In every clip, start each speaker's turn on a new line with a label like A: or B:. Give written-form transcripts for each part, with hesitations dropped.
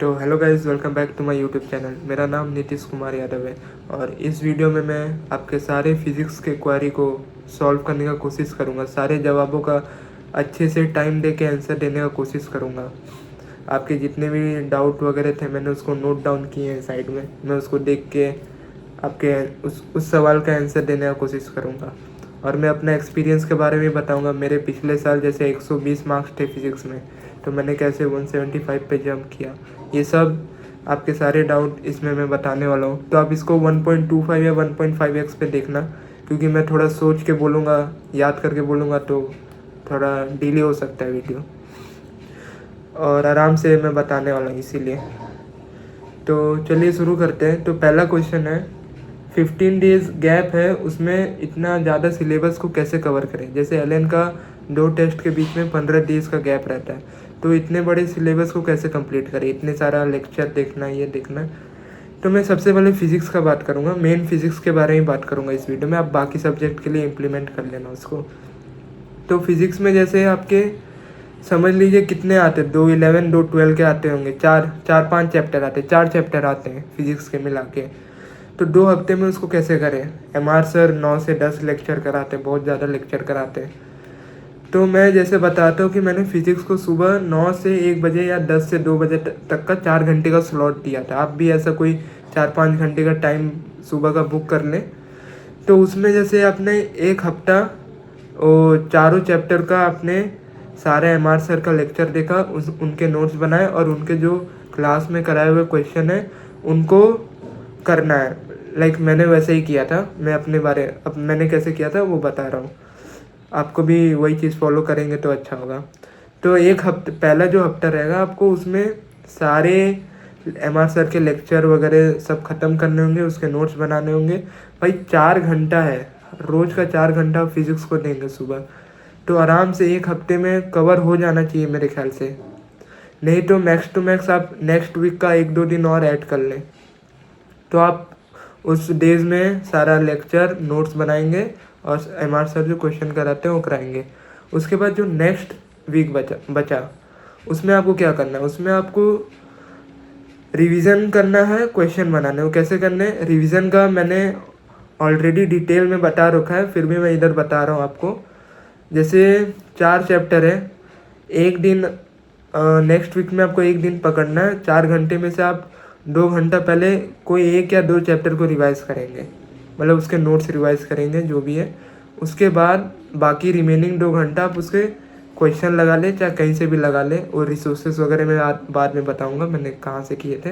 A: तो hello guys, welcome back to my YouTube channel. मेरा नाम नीतीश कुमार यादव है और इस वीडियो में मैं आपके सारे फिज़िक्स के क्वेरी को सॉल्व करने का कोशिश करूँगा। सारे जवाबों का अच्छे से टाइम दे के आंसर देने का कोशिश करूँगा। आपके जितने भी डाउट वगैरह थे मैंने उसको नोट डाउन किए हैं साइड में। मैं उसको देख के आपके उस सवाल का आंसर देने का कोशिश करूँगा और मैं अपना एक्सपीरियंस के बारे में बताऊँगा। मेरे पिछले साल जैसे 120 मार्क्स थे फिज़िक्स में, तो मैंने कैसे 175 पे जंप किया, ये सब आपके सारे डाउट इसमें मैं बताने वाला हूँ। तो आप इसको 1.25 या 1.5x पे देखना, क्योंकि मैं थोड़ा सोच के बोलूँगा, याद करके बोलूँगा तो थोड़ा डिले हो सकता है वीडियो, और आराम से मैं बताने वाला हूँ इसीलिए। तो चलिए शुरू करते हैं। तो पहला क्वेश्चन है, 15 डेज़ गैप है, उसमें इतना ज़्यादा सिलेबस को कैसे कवर करें। जैसे एलएन का 2 टेस्ट के बीच में 15 डेज़ का गैप रहता है, तो इतने बड़े सिलेबस को कैसे कंप्लीट करें, इतने सारा लेक्चर देखना, ये देखना। तो मैं सबसे पहले फ़िज़िक्स का बात करूँगा, मेन फिज़िक्स के बारे में बात करूँगा इस वीडियो में। आप बाकी सब्जेक्ट के लिए इम्प्लीमेंट कर लेना उसको। तो फिज़िक्स में जैसे आपके समझ लीजिए कितने आते हैं, 2 11 2 12 के आते होंगे, 4 5 चैप्टर आते हैं, 4 चैप्टर आते हैं फिज़िक्स के मिला के। तो 2 हफ्ते में उसको कैसे करें। एमआर सर 9 से 10 लेक्चर कराते हैं, बहुत ज़्यादा लेक्चर कराते हैं। तो मैं जैसे बताता हूँ कि मैंने फ़िज़िक्स को सुबह 9 से 1 बजे या 10 से 2 बजे तक का 4 घंटे का स्लॉट दिया था। आप भी ऐसा कोई 4-5 घंटे का टाइम सुबह का बुक कर लें। तो उसमें जैसे आपने एक हफ्ता चारों चैप्टर का आपने सारे एमआर सर का लेक्चर देखा, उनके नोट्स बनाए और उनके जो क्लास में कराए हुए क्वेश्चन है उनको करना है। लाइक मैंने वैसे ही किया था। मैं अपने बारे अब मैंने कैसे किया था वो बता रहा हूँ, आपको भी वही चीज़ फॉलो करेंगे तो अच्छा होगा। तो एक हफ्ते पहला जो हफ्ता रहेगा आपको उसमें सारे एमआर सर के लेक्चर वगैरह सब ख़त्म करने होंगे, उसके नोट्स बनाने होंगे। भाई 4 घंटा है, रोज़ का 4 घंटा फिज़िक्स को देंगे सुबह, तो आराम से एक हफ्ते में कवर हो जाना चाहिए मेरे ख्याल से। नहीं तो मैक्स टू मैक्स आप नेक्स्ट वीक का 1-2 दिन और ऐड कर लें, तो आप उस डेज़ में सारा लेक्चर नोट्स बनाएंगे और एमआर सर जो क्वेश्चन कराते हैं वो कराएंगे। उसके बाद जो नेक्स्ट वीक बचा उसमें आपको क्या करना है, उसमें आपको रिवीजन करना है, क्वेश्चन बनाने। वो कैसे करने हैं, रिवीजन का मैंने ऑलरेडी डिटेल में बता रखा है, फिर भी मैं इधर बता रहा हूँ आपको। जैसे 4 चैप्टर है, एक दिन नेक्स्ट वीक में आपको एक दिन पकड़ना है। 4 घंटे में से आप 2 घंटा पहले कोई 1 या 2 चैप्टर को रिवाइज करेंगे, मतलब उसके नोट्स रिवाइज करेंगे जो भी है। उसके बाद बाकी रिमेनिंग 2 घंटा आप उसके क्वेश्चन लगा ले, चाहे कहीं से भी लगा ले। और रिसोर्सेज वगैरह मैं बाद में बताऊंगा मैंने कहाँ से किए थे।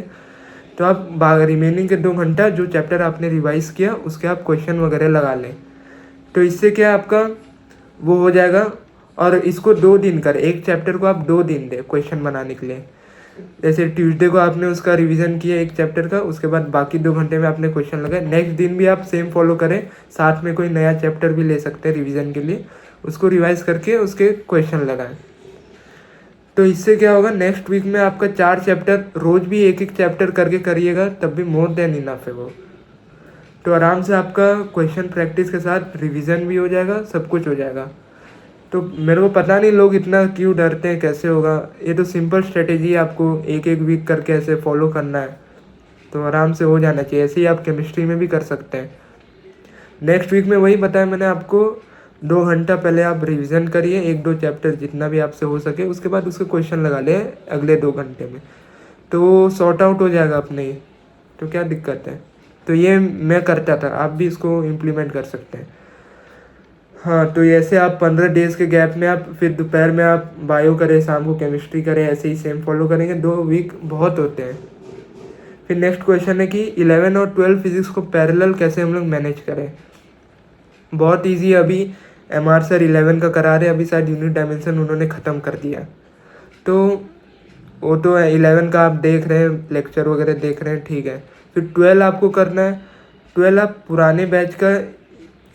A: तो आप रिमेनिंग के 2 घंटा जो चैप्टर आपने रिवाइज किया उसके आप क्वेश्चन वगैरह लगा लें। तो इससे क्या आपका वो हो जाएगा। और इसको 2 दिन कर, एक चैप्टर को आप 2 दिन दें क्वेश्चन बनाने के लिए। जैसे ट्यूसडे को आपने उसका रिवीजन किया एक चैप्टर का, उसके बाद बाकी 2 घंटे में आपने क्वेश्चन लगाए। नेक्स्ट दिन भी आप सेम फॉलो करें, साथ में कोई नया चैप्टर भी ले सकते हैं रिवीजन के लिए, उसको रिवाइज करके उसके क्वेश्चन लगाएं। तो इससे क्या होगा, नेक्स्ट वीक में आपका 4 चैप्टर, रोज़ भी एक एक चैप्टर करके करिएगा, तब भी मोर देन इनफ है वो। तो आराम से आपका क्वेश्चन प्रैक्टिस के साथ रिवीजन भी हो जाएगा, सब कुछ हो जाएगा। तो मेरे को पता नहीं लोग इतना क्यों डरते हैं, कैसे होगा। ये तो सिंपल स्ट्रेटेजी है, आपको एक एक वीक करके ऐसे फॉलो करना है, तो आराम से हो जाना चाहिए। ऐसे ही आप केमिस्ट्री में भी कर सकते हैं। नेक्स्ट वीक में वही बताया मैंने आपको, 2 घंटा पहले आप रिवीजन करिए 1-2 चैप्टर जितना भी आपसे हो सके, उसके बाद उसके क्वेश्चन लगा ले अगले 2 घंटे में, तो सॉर्ट आउट हो जाएगा अपने ही। तो क्या दिक्कत है। तो ये मैं करता था, आप भी इसको इम्प्लीमेंट कर सकते हैं। हाँ, तो ऐसे आप 15 डेज़ के गैप में आप फिर दोपहर में आप बायो करें, शाम को केमिस्ट्री करें, ऐसे ही सेम फॉलो करेंगे। 2 वीक बहुत होते हैं। फिर नेक्स्ट क्वेश्चन है कि 11 और 12 फिजिक्स को पैरेलल कैसे हम लोग मैनेज करें। बहुत इजी है। अभी एमआर सर 11 का करा रहे हैं, अभी शायद यूनिट डायमेंशन उन्होंने ख़त्म कर दिया। तो वो तो 11 का आप देख रहे हैं, लेक्चर वगैरह देख रहे हैं, ठीक है। फिर 12 आपको करना है। 12 आप पुराने बैच का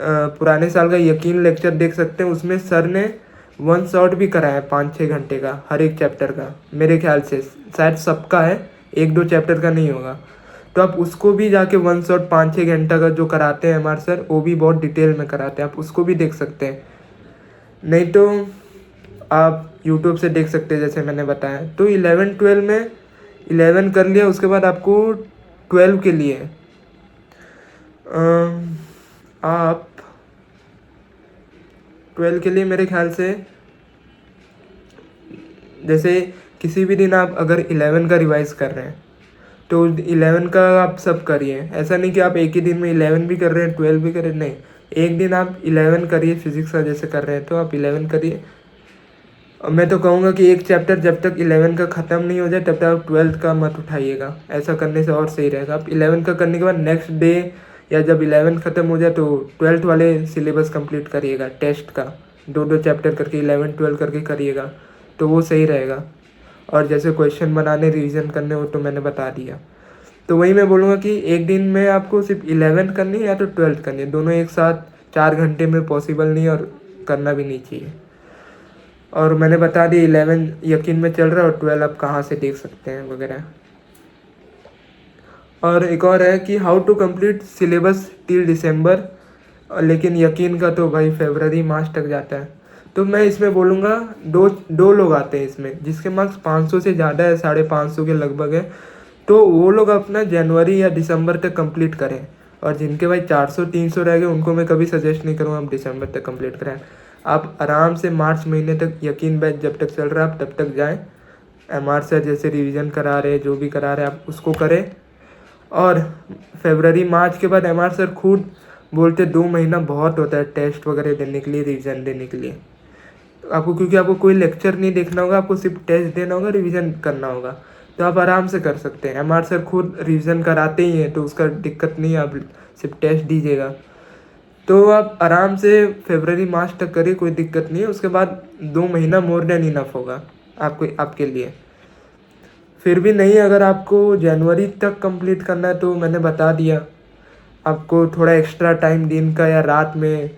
A: पुराने साल का यकीन लेक्चर देख सकते हैं। उसमें सर ने 1 शॉट भी कराया 5-6 घंटे का हर एक चैप्टर का, मेरे ख्याल से शायद सबका है, 1-2 चैप्टर का नहीं होगा। तो आप उसको भी जाके 1 शॉट 5-6 घंटा का जो कराते हैं हमारे सर, वो भी बहुत डिटेल में कराते हैं, आप उसको भी देख सकते हैं। नहीं तो आप यूट्यूब से देख सकते हैं जैसे मैंने बताया। तो 11-12 में 11 कर लिया, उसके बाद आपको 12 के लिए आप 12 के लिए मेरे ख्याल से जैसे किसी भी दिन आप अगर 11 का रिवाइज कर रहे हैं तो 11 का आप सब करिए। ऐसा नहीं कि आप एक ही दिन में 11 भी कर रहे हैं 12 भी कर रहे हैं, नहीं, एक दिन आप 11 करिए फिजिक्स का जैसे कर रहे हैं तो आप 11 करिए। और मैं तो कहूँगा कि एक चैप्टर जब तक 11 का ख़त्म नहीं हो जाए तब तक आप 12 का मत उठाइएगा, ऐसा करने से और सही रहेगा। आप 11 का करने के बाद नेक्स्ट डे या जब 11 ख़त्म हो जाए तो 12th वाले सिलेबस कंप्लीट करिएगा, टेस्ट का 2-2 चैप्टर करके 11-12 करके करिएगा तो वो सही रहेगा। और जैसे क्वेश्चन बनाने रिवीजन करने वो तो मैंने बता दिया। तो वही मैं बोलूँगा कि एक दिन में आपको सिर्फ 11 करनी है या तो 12 करनी है, दोनों एक साथ 4 घंटे में पॉसिबल नहीं और करना भी नहीं चाहिए। और मैंने बता दिया 11 यकीन में चल रहा है और 12 आप कहाँ से देख सकते हैं वगैरह। और एक और है कि how to complete syllabus till December, लेकिन यकीन का तो भाई फरवरी मार्च तक जाता है। तो मैं इसमें बोलूँगा दो लोग आते हैं इसमें जिसके मार्क्स 500 से ज़्यादा है, 550 के लगभग है, तो वो लोग अपना जनवरी या दिसंबर तक कंप्लीट करें। और जिनके भाई 400-300 रह गए उनको मैं कभी सजेस्ट नहीं करूँगा आप दिसंबर तक कंप्लीट करें। आप आराम से मार्च महीने तक यकीन बैच जब तक चल रहा है आप तब तक जाएँ। MR सर जैसे रिवीजन करा रहे जो भी करा रहे आप उसको करें। और फरवरी मार्च के बाद MR सर खुद बोलते 2 महीना बहुत होता है टेस्ट वगैरह देने के लिए, रिवीजन देने के लिए आपको, क्योंकि आपको कोई लेक्चर नहीं देखना होगा, आपको सिर्फ टेस्ट देना होगा, रिवीजन करना होगा, तो आप आराम से कर सकते हैं। MR सर खुद रिवीजन कराते ही हैं तो उसका दिक्कत नहीं है, आप सिर्फ टेस्ट दीजिएगा। तो आप आराम से फरवरी मार्च तक करिए, कोई दिक्कत नहीं है। उसके बाद 2 महीना मोर देन इनफ होगा आपके लिए। फिर भी नहीं, अगर आपको जनवरी तक कंप्लीट करना है तो मैंने बता दिया, आपको थोड़ा एक्स्ट्रा टाइम दिन का या रात में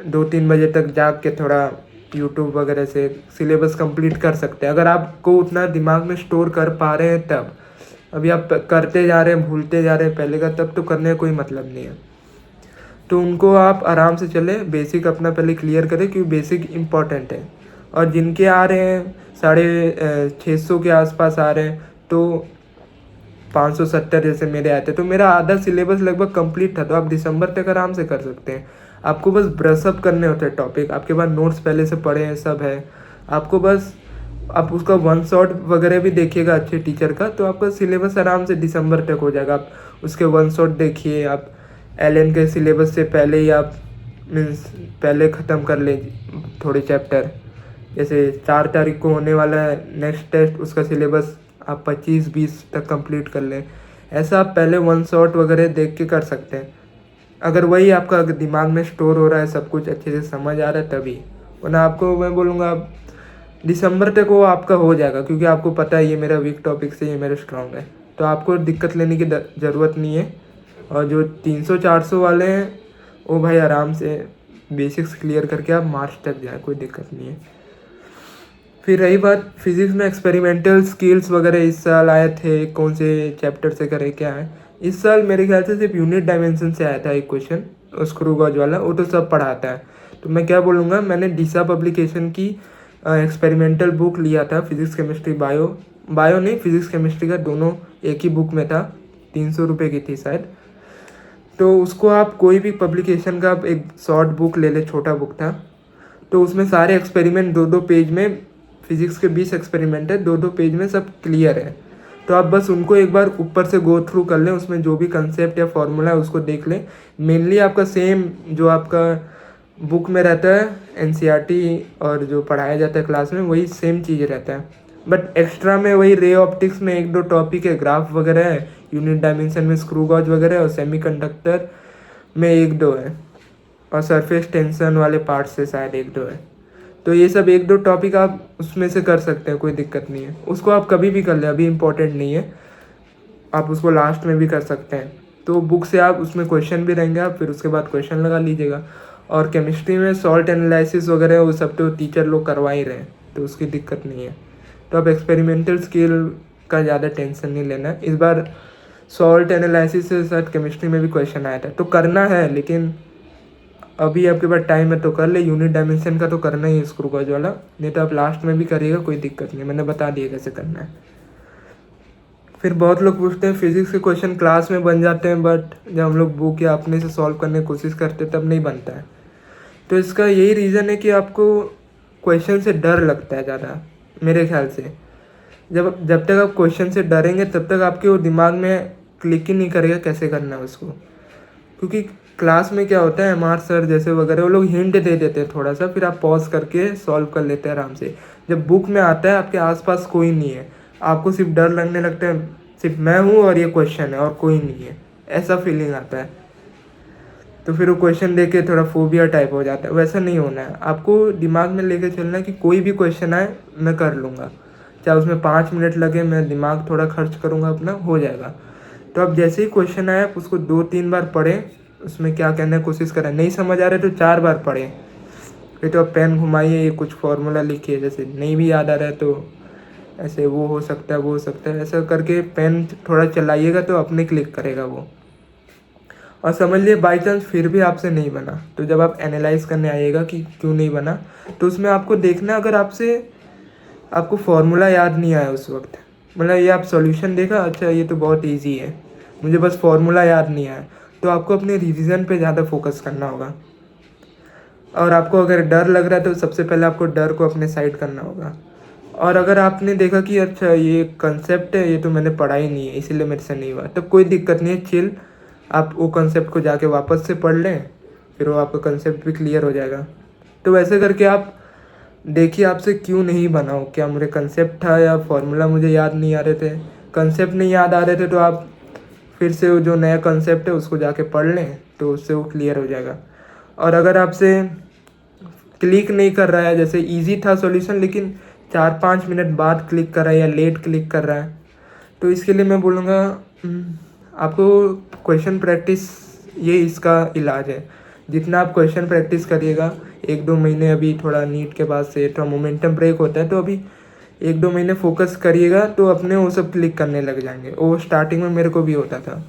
A: 2-3 बजे तक जाग के थोड़ा यूट्यूब वगैरह से सिलेबस कंप्लीट कर सकते हैं, अगर आपको उतना दिमाग में स्टोर कर पा रहे हैं तब। अभी आप करते जा रहे हैं, भूलते जा रहे हैं पहले का, तब तो करने का कोई मतलब नहीं है। तो उनको आप आराम से चले, बेसिक अपना पहले क्लियर करें क्योंकि बेसिक इम्पॉर्टेंट है। और जिनके आ रहे हैं 650 के आसपास आ रहे हैं तो 570 जैसे मेरे आए थे, तो मेरा आधा सिलेबस लगभग कंप्लीट था, तो आप दिसंबर तक आराम से कर सकते हैं। आपको बस ब्रशअप करने होते हैं टॉपिक, आपके पास नोट्स पहले से पढ़े हैं, सब है, आपको बस आप उसका 1 शॉट वगैरह भी देखिएगा अच्छे टीचर का, तो आपका सिलेबस आराम से दिसंबर तक हो जाएगा। आप उसके 1 शॉट देखिए, आप LN के सिलेबस से पहले ही आप मीन्स पहले ख़त्म कर लें थोड़े चैप्टर। जैसे 4 तारीख को होने वाला है नेक्स्ट टेस्ट, उसका सिलेबस आप 25-20 तक कंप्लीट कर लें। ऐसा आप पहले 1 शॉट वगैरह देख के कर सकते हैं, अगर वही आपका दिमाग में स्टोर हो रहा है, सब कुछ अच्छे से समझ आ रहा है तभी। वरना आपको मैं बोलूँगा आप दिसंबर तक वो आपका हो जाएगा, क्योंकि आपको पता है ये मेरा वीक टॉपिक से ये मेरा स्ट्रॉन्ग है, तो आपको दिक्कत लेने की ज़रूरत नहीं है। और जो 300-400 वाले हैं वो भाई आराम से बेसिक्स क्लियर करके आप मार्च तक जाए, कोई दिक्कत नहीं है। फिर रही बात फिज़िक्स में एक्सपेरिमेंटल स्किल्स वगैरह इस साल आए थे, कौन से चैप्टर से करें क्या है। इस साल मेरे ख्याल से सिर्फ यूनिट डायमेंशन से आया था एक क्वेश्चन, स्क्रू गॉज वाला, वो तो सब पढ़ाता है। तो मैं क्या बोलूँगा, मैंने डीसा पब्लिकेशन की एक्सपेरिमेंटल बुक लिया था, फिज़िक्स केमिस्ट्री बायो नहीं, फिज़िक्स केमिस्ट्री का दोनों एक ही बुक में था, 300 रुपये की थी शायद। तो उसको आप कोई भी पब्लिकेशन का आप एक शॉर्ट बुक ले ले, छोटा बुक था, तो उसमें सारे एक्सपेरिमेंट 2-2 पेज में, फिज़िक्स के 20 एक्सपेरिमेंट है, 2-2 पेज में सब क्लियर है। तो आप बस उनको एक बार ऊपर से गो थ्रू कर लें, उसमें जो भी कंसेप्ट या फॉर्मूला है उसको देख लें। मेनली आपका सेम जो आपका बुक में रहता है NCERT और जो पढ़ाया जाता है क्लास में वही सेम चीज़ रहता है, बट एक्स्ट्रा में वही रे ऑप्टिक्स में 1-2 टॉपिक है, ग्राफ वगैरह है, यूनिट डायमेंशन में स्क्रू गॉज वगैरह है, और सेमीकंडक्टर में 1-2 है, और सरफेस टेंशन वाले पार्ट से शायद 1-2 है। तो ये सब 1-2 टॉपिक आप उसमें से कर सकते हैं, कोई दिक्कत नहीं है। उसको आप कभी भी कर लें, अभी इम्पोर्टेंट नहीं है, आप उसको लास्ट में भी कर सकते हैं। तो बुक से आप उसमें क्वेश्चन भी रहेंगे, आप फिर उसके बाद क्वेश्चन लगा लीजिएगा। और केमिस्ट्री में सॉल्ट एनालिसिस वगैरह वो सब तो टीचर लोग करवा ही रहे हैं, तो उसकी दिक्कत नहीं है। तो आप एक्सपेरिमेंटल स्किल का ज़्यादा टेंशन नहीं लेना है। इस बार सॉल्ट एनालिसिस से शायद केमिस्ट्री में भी क्वेश्चन आया था, तो करना है, लेकिन अभी आपके पास टाइम है तो कर ले। यूनिट डायमेंशन का तो करना ही है स्क्रू गॉज वाला, नहीं तो आप लास्ट में भी करिएगा, कोई दिक्कत नहीं, मैंने बता दिया कैसे करना है। फिर बहुत लोग पूछते हैं फिजिक्स के क्वेश्चन क्लास में बन जाते हैं, बट जब हम लोग बुक या अपने से सॉल्व करने की कोशिश करते हैं तब नहीं बनता है। तो इसका यही रीज़न है कि आपको क्वेश्चन से डर लगता है ज़्यादा, मेरे ख्याल से। जब तक आप क्वेश्चन से डरेंगे तब तक आपके वो दिमाग में क्लिक ही नहीं करेगा कैसे करना है उसको। क्योंकि क्लास में क्या होता है, एमआर सर जैसे वगैरह वो लोग हिंट दे देते हैं थोड़ा सा, फिर आप पॉज करके सॉल्व कर लेते हैं आराम से। जब बुक में आता है आपके आसपास कोई नहीं है, आपको सिर्फ डर लगने लगता है, सिर्फ मैं हूँ और ये क्वेश्चन है और कोई नहीं है, ऐसा फीलिंग आता है। तो फिर वो क्वेश्चन देख के थोड़ा फोबिया टाइप हो जाता है। वैसा नहीं होना है, आपको दिमाग में लेके चलना है कि कोई भी क्वेश्चन आए मैं कर लूँगा, चाहे उसमें 5 मिनट लगे, मैं दिमाग थोड़ा खर्च करूँगा अपना, हो जाएगा। तो अब जैसे ही क्वेश्चन आए आप उसको 2-3 बार पढ़ें, उसमें क्या कहने की कोशिश करें। नहीं समझ आ रहा है तो 4 बार पढ़ें। फिर तो आप पेन घुमाइए, कुछ फार्मूला लिखिए, जैसे नहीं भी याद आ रहा है तो ऐसे वो हो सकता है, वो हो सकता है, ऐसा करके पेन थोड़ा चलाइएगा तो अपने क्लिक करेगा वो। और समझ लिए बाई चांस फिर भी आपसे नहीं बना, तो जब आप एनालाइज करने आइएगा कि क्यों नहीं बना, तो उसमें आपको देखना, अगर आपको फार्मूला याद नहीं आया उस वक्त, मतलब ये आप सॉल्यूशन देखा, अच्छा ये तो बहुत इजी है, मुझे बस फार्मूला याद नहीं आया, तो आपको अपने रिवीजन पे ज़्यादा फोकस करना होगा। और आपको अगर डर लग रहा है तो सबसे पहले आपको डर को अपने साइड करना होगा। और अगर आपने देखा कि अच्छा ये कंसेप्ट है, ये तो मैंने पढ़ा ही नहीं है इसीलिए मेरे से नहीं हुआ, तब कोई दिक्कत नहीं है, चिल, आप वो कंसेप्ट को जाके वापस से पढ़ लें, फिर वो आपका कंसेप्ट भी क्लियर हो जाएगा। तो वैसे करके आप देखिए आपसे क्यों नहीं बना हो, क्या मुझे कंसेप्ट था या फॉर्मूला मुझे याद नहीं आ रहे थे। कंसेप्ट नहीं याद आ रहे थे तो आप फिर से वो जो नया कंसेप्ट है उसको जाके पढ़ लें, तो उससे वो क्लियर हो जाएगा। और अगर आपसे क्लिक नहीं कर रहा है, जैसे इजी था सॉल्यूशन लेकिन 4-5 मिनट बाद क्लिक कर रहा है या लेट क्लिक कर रहा है, तो इसके लिए मैं बोलूँगा आपको क्वेश्चन प्रैक्टिस, ये इसका इलाज है। जितना आप क्वेश्चन प्रैक्टिस करिएगा, 1-2 महीने, अभी थोड़ा नीट के बाद से थोड़ा मोमेंटम ब्रेक होता है, तो अभी 1-2 महीने फोकस करिएगा तो अपने वो सब क्लिक करने लग जाएंगे। वो स्टार्टिंग में मेरे को भी होता था।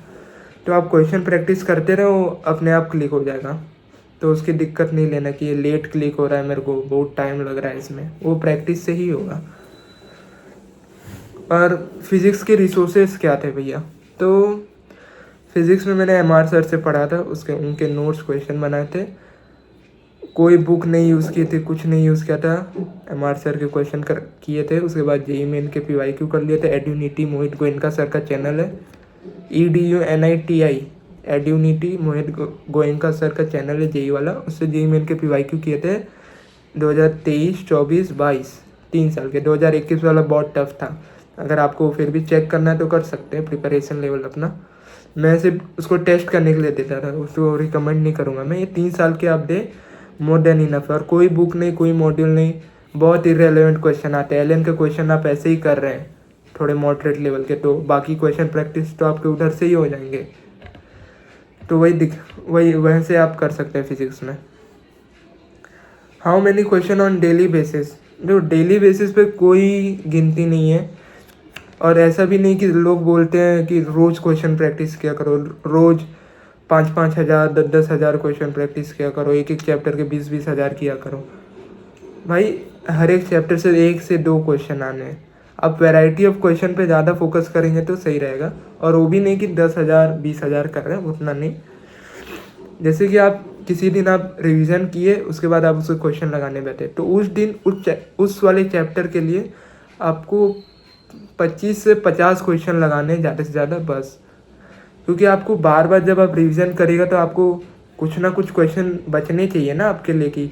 A: तो आप क्वेश्चन प्रैक्टिस करते रहो, अपने आप क्लिक हो जाएगा। तो उसकी दिक्कत नहीं लेना कि ये लेट क्लिक हो रहा है, मेरे को बहुत टाइम लग रहा है इसमें, वो प्रैक्टिस से ही होगा। और फिज़िक्स के रिसोर्सेज क्या थे भैया, तो फिज़िक्स में मैंने एमआर सर से पढ़ा था, उनके नोट्स क्वेश्चन बनाए थे, कोई बुक नहीं यूज़ की थी, कुछ नहीं यूज़ किया था, एमआर सर के क्वेश्चन किए थे। उसके बाद जेईई मेन के पीवाईक्यू कर लिए थे। एड्यूनिटी मोहित गोयनका सर का चैनल है, EDUNITI, एड्यूनिटी मोहित गोयनका सर का चैनल है जेईई वाला, उससे जेईई मेन के पीवाईक्यू किए थे 2023, 24, 22, 3 साल के। 2021 वाला बहुत टफ था, अगर आपको फिर भी चेक करना है तो कर सकते हैं प्रिपरेशन लेवल अपना। मैं सिर्फ उसको टेस्ट करने के लिए देता था, उसको रिकमेंड नहीं करूँगा मैं। ये 3 साल के आप दे, मोर देन इनफ है। और कोई बुक नहीं, कोई मॉड्यूल नहीं, बहुत इरेलेवेंट क्वेश्चन आते हैं। एलएन के क्वेश्चन आप ऐसे ही कर रहे हैं थोड़े मॉडरेट लेवल के, तो बाकी क्वेश्चन प्रैक्टिस तो आपके उधर से ही हो जाएंगे। तो वही वैसे आप कर सकते हैं फिजिक्स में। How many question on daily basis, जो डेली बेसिस पे कोई गिनती नहीं है। और ऐसा भी नहीं कि लोग बोलते हैं कि रोज़ क्वेश्चन प्रैक्टिस किया करो, रोज़ 5-5 हज़ार 10-10 हज़ार क्वेश्चन प्रैक्टिस किया करो, एक एक चैप्टर के 20-20 हज़ार किया करो। भाई हर एक चैप्टर से 1 से 2 क्वेश्चन आने हैं। आप वैरायटी ऑफ क्वेश्चन पे ज़्यादा फोकस करेंगे तो सही रहेगा। और वो भी नहीं कि 10,000 20,000 कर रहे हैं, उतना नहीं। जैसे कि आप किसी दिन आप रिवीजन किए, उसके बाद आप उसको क्वेश्चन लगाने बैठे, तो उस दिन उस वाले चैप्टर के लिए आपको 25 से 50 क्वेश्चन लगाने ज़्यादा से ज़्यादा, बस। क्योंकि आपको बार बार जब आप रिवीजन करेगा तो आपको कुछ ना कुछ क्वेश्चन बचने चाहिए ना आपके लिए,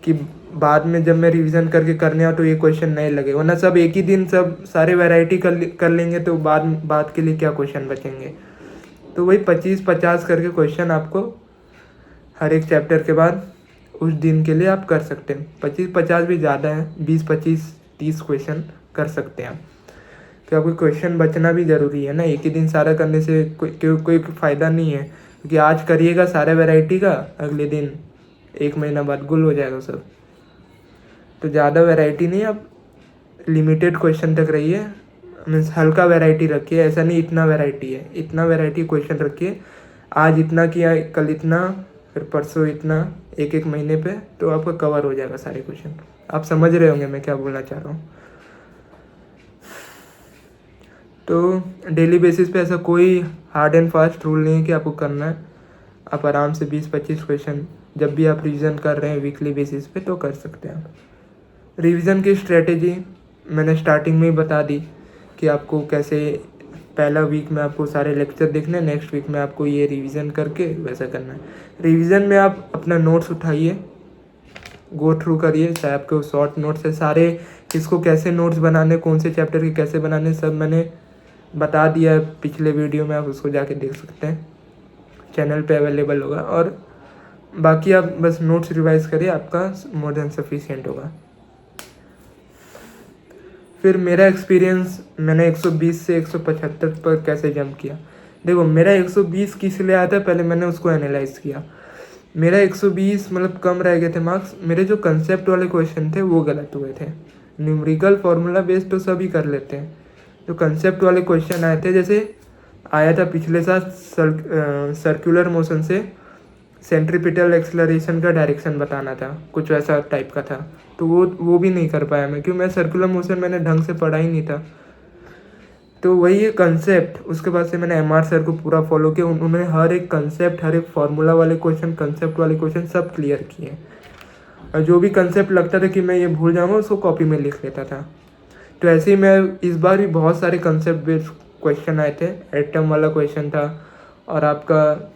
A: कि बाद में जब मैं रिवीजन करके करने आऊँ तो ये क्वेश्चन नहीं लगे, वरना सब एक ही दिन सब सारे वैरायटी कर लेंगे तो बाद के लिए क्या क्वेश्चन बचेंगे। तो वही 25-50 करके क्वेश्चन आपको हर एक चैप्टर के बाद उस दिन के लिए आप कर सकते हैं। 25-50 भी ज़्यादा है, 20-25-30 क्वेश्चन कर सकते हैं आप। तो आपको क्वेश्चन बचना भी ज़रूरी है ना, एक ही दिन सारा करने से कोई फ़ायदा नहीं है। क्योंकि आज करिएगा सारे वैरायटी का, अगले दिन 1 महीना बाद गुल हो जाएगा सब। तो ज़्यादा वैरायटी नहीं, आप लिमिटेड क्वेश्चन तक रहिए, मीन्स हल्का वैरायटी रखिए। ऐसा नहीं इतना वैरायटी है, इतना वैरायटी क्वेश्चन रखिए, आज इतना किया, कल इतना, फिर परसों इतना, 1-1 महीने पे, तो आपका कवर हो जाएगा सारे क्वेश्चन। आप समझ रहे होंगे मैं क्या बोलना चाह रहा हूँ। तो डेली बेसिस पे ऐसा कोई हार्ड एंड फास्ट रूल नहीं है कि आपको करना है। आप आराम से 20-25 क्वेश्चन जब भी आप रिवीजन कर रहे हैं वीकली बेसिस पे तो कर सकते हैं आप। रिवीजन की स्ट्रेटेजी मैंने स्टार्टिंग में ही बता दी कि आपको कैसे पहला वीक में आपको सारे लेक्चर देखने हैं, नेक्स्ट वीक में आपको ये रिवीजन करके वैसा करना है। रिवीजन में आप अपना नोट्स उठाइए, गो थ्रू करिए, चाहे आपके शॉर्ट नोट्स है, सारे किसको कैसे नोट्स बनाने, कौन से चैप्टर के कैसे बनाने, सब मैंने बता दिया है पिछले वीडियो में, आप उसको जाके देख सकते हैं, चैनल पे अवेलेबल होगा। और बाकी आप बस नोट्स रिवाइज करिए, आपका मोर देन सफिशिएंट होगा। फिर मेरा एक्सपीरियंस, मैंने 120 से 175 पर कैसे जंप किया। देखो मेरा 120 किस लिए आया था, पहले मैंने उसको एनालाइज किया। मेरा 120 मतलब कम रह गए थे मार्क्स, मेरे जो कंसेप्ट वाले क्वेश्चन थे वो गलत हुए थे। न्यूमेरिकल फार्मूला बेस्ड तो सभी कर लेते हैं, जो कंसेप्ट वाले क्वेश्चन आए थे, जैसे आया था पिछले साल सर्कुलर मोशन से सेंट्रीपिटल एक्सेलरेशन का डायरेक्शन बताना था, कुछ वैसा टाइप का था, तो वो भी नहीं कर पाया मैं, क्योंकि मैं सर्कुलर मोशन मैंने ढंग से पढ़ा ही नहीं था। तो वही है कंसेप्ट, उसके बाद से मैंने MR सर को पूरा फॉलो किया, उन्होंने हर एक कंसेप्ट, हर एक फार्मूला वाले क्वेश्चन, कंसेप्ट वाले क्वेश्चन सब क्लियर किए। और जो भी कंसेप्ट लगता था कि मैं ये भूल जाऊँगा उसको कॉपी में लिख लेता था। तो ऐसे ही मैं इस बार भी बहुत सारे कंसेप्ट बेस्ड क्वेश्चन आए थे। एटम वाला क्वेश्चन था और आपका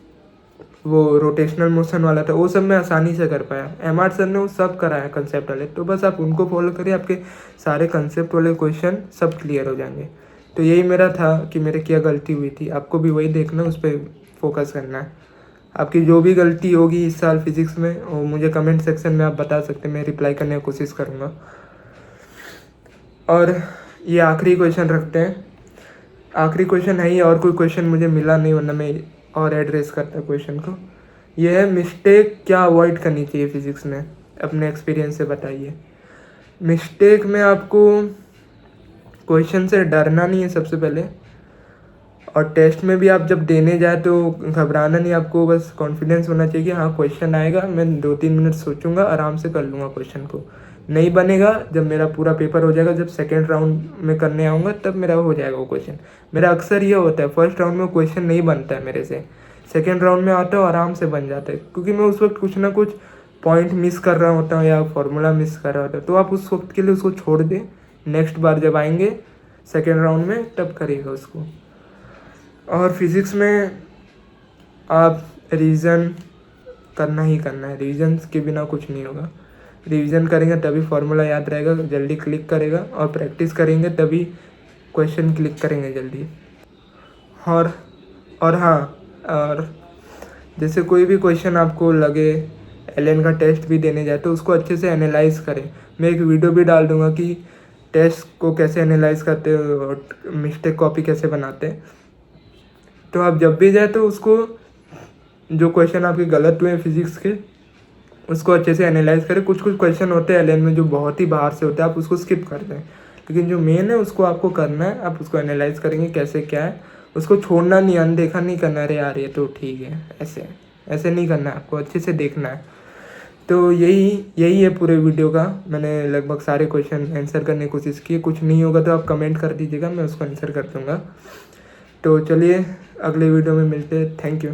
A: वो रोटेशनल मोशन वाला था, वो सब मैं आसानी से कर पाया। MR सर ने वो सब कराया कंसेप्ट वाले, तो बस आप उनको फॉलो करिए, आपके सारे कंसेप्ट वाले क्वेश्चन सब क्लियर हो जाएंगे। तो यही मेरा था कि मेरे क्या गलती हुई थी, आपको भी वही देखना, उस पर फोकस करना है। आपकी जो भी गलती होगी इस साल फिजिक्स में वो मुझे कमेंट सेक्शन में आप बता सकते हैं, मैं रिप्लाई करने की कोशिश करूँगा। और ये आखिरी क्वेश्चन रखते हैं, आखिरी क्वेश्चन है ही, और कोई क्वेश्चन मुझे मिला नहीं, वरना मैं और एड्रेस करता क्वेश्चन को। ये है, मिस्टेक क्या अवॉइड करनी चाहिए फिजिक्स में, अपने एक्सपीरियंस से बताइए। मिस्टेक में आपको क्वेश्चन से डरना नहीं है सबसे पहले, और टेस्ट में भी आप जब देने जाए तो घबराना नहीं, आपको बस कॉन्फिडेंस होना चाहिए कि हाँ क्वेश्चन आएगा, मैं 2-3 मिनट सोचूंगा, आराम से कर लूँगा क्वेश्चन को। नहीं बनेगा, जब मेरा पूरा पेपर हो जाएगा, जब सेकेंड राउंड में करने आऊँगा तब मेरा हो जाएगा वो क्वेश्चन। मेरा अक्सर ये होता है, फर्स्ट राउंड में क्वेश्चन नहीं बनता है मेरे से, सेकेंड राउंड में आता है आराम से बन जाता है, क्योंकि मैं उस वक्त कुछ ना कुछ पॉइंट मिस कर रहा होता हूँ या फार्मूला मिस कर रहा होता है। तो आप उस वक्त के लिए उसको छोड़ दें, नेक्स्ट बार जब आएंगे सेकेंड राउंड में तब करिएगा उसको। और फिज़िक्स में आप रिवीजन करना ही करना है, रिवीजन के बिना कुछ नहीं होगा। रिवीजन करेंगे तभी फार्मूला याद रहेगा, जल्दी क्लिक करेगा, और प्रैक्टिस करेंगे तभी क्वेश्चन क्लिक करेंगे जल्दी। और हाँ, और जैसे कोई भी क्वेश्चन आपको लगे, एलएन का टेस्ट भी देने जाए तो उसको अच्छे से एनालाइज करें। मैं एक वीडियो भी डाल दूँगा कि टेस्ट को कैसे एनालाइज करते हैं और मिस्टेक कॉपी कैसे बनाते हैं। तो आप जब भी जाए तो उसको, जो क्वेश्चन आपके गलत हुए फिजिक्स के, उसको अच्छे से एनालाइज करें। कुछ कुछ क्वेश्चन होते हैं एलएन में जो बहुत ही बाहर से होते हैं, आप उसको स्किप कर दें, लेकिन जो मेन है उसको आपको करना है, आप उसको एनालाइज करेंगे कैसे क्या है, उसको छोड़ना नहीं, अनदेखा नहीं करना, अरे यार ये तो ठीक है, ऐसे नहीं करना है, आपको अच्छे से देखना है। तो यही है पूरे वीडियो का। मैंने लगभग सारे क्वेश्चन आंसर करने की कोशिश की, कुछ नहीं होगा तो आप कमेंट कर दीजिएगा, मैं उसको आंसर कर दूँगा। तो चलिए अगले वीडियो में मिलते हैं, थैंक यू।